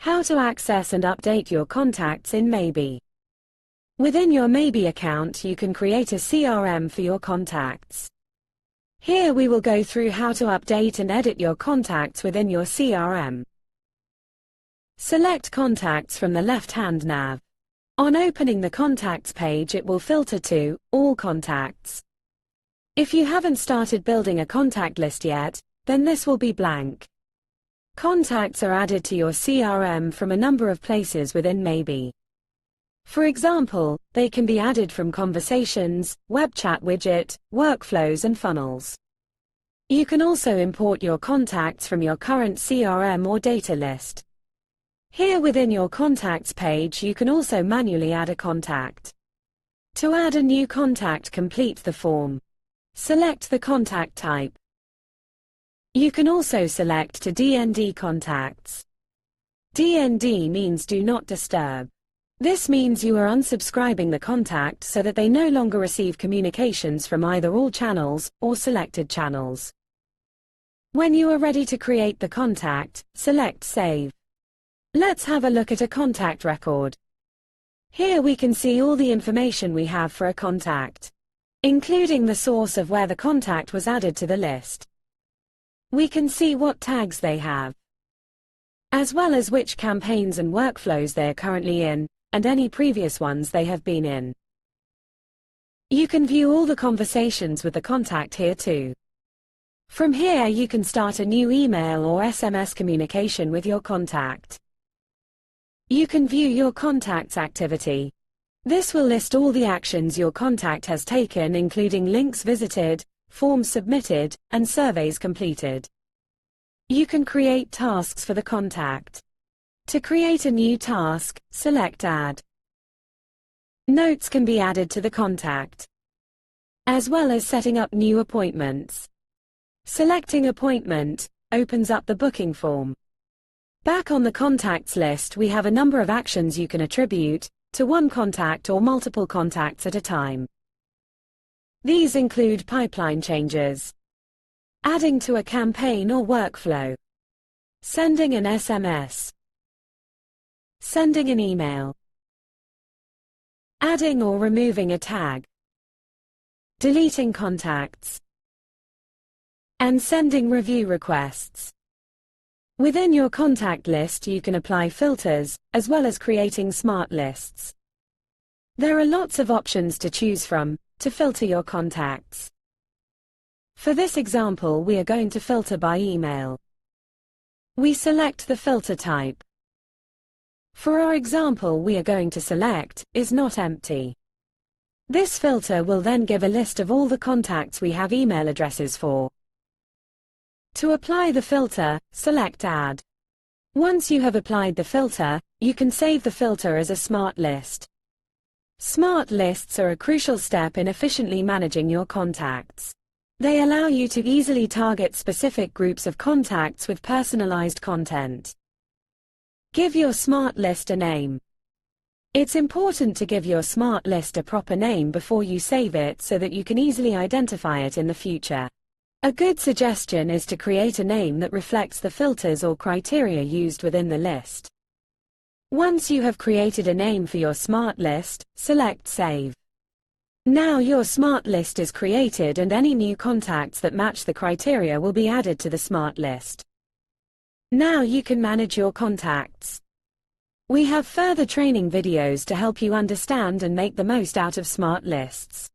How to access and update your contacts in Maybe. Within your Maybe account, you can create a CRM for your contacts. Here we will go through how to update and edit your contacts within your CRM. Select Contacts from the left-hand nav. On opening the Contacts page, it will filter to All Contacts. If you haven't started building a contact list yet, then this will be blank. Contacts are added to your CRM from a number of places within Maybe. For example, they can be added from conversations, web chat widget, workflows and funnels. You can also import your contacts from your current CRM or data list. Here within your contacts page, you can also manually add a contact. To add a new contact, complete the form. Select the contact type. You can also select to DND contacts. DND means Do Not Disturb. This means you are unsubscribing the contact so that they no longer receive communications from either all channels or selected channels. When you are ready to create the contact, select Save. Let's have a look at a contact record. Here we can see all the information we have for a contact, including the source of where the contact was added to the list. We can see what tags they have, as well as which campaigns and workflows they are currently in, and any previous ones they have been in. You can view all the conversations with the contact here too. From here you can start a new email or SMS communication with your contact. You can view your contact's activity. This will list all the actions your contact has taken, including links visited, forms submitted, and surveys completed. You can create tasks for the contact. To create a new task, select Add. Notes can be added to the contact, as well as setting up new appointments. Selecting Appointment opens up the booking form. Back on the contacts list, we have a number of actions you can attribute to one contact or multiple contacts at a time. These include pipeline changes, adding to a campaign or workflow, sending an SMS, sending an email, adding or removing a tag, deleting contacts, and sending review requests. Within your contact list, you can apply filters, as well as creating smart lists. There are lots of options to choose from to filter your contacts. For this example, we are going to filter by email. We select the filter type. For our example, we are going to select is not empty. This filter will then give a list of all the contacts we have email addresses for. To apply the filter, select Add. Once you have applied the filter, you can save the filter as a smart list. Smart lists are a crucial step in efficiently managing your contacts. They allow you to easily target specific groups of contacts with personalized content. Give your smart list a name. It's important to give your smart list a proper name before you save it so that you can easily identify it in the future. A good suggestion is to create a name that reflects the filters or criteria used within the list. Once you have created a name for your smart list, select Save. Now your smart list is created and any new contacts that match the criteria will be added to the smart list. Now you can manage your contacts. We have further training videos to help you understand and make the most out of smart lists.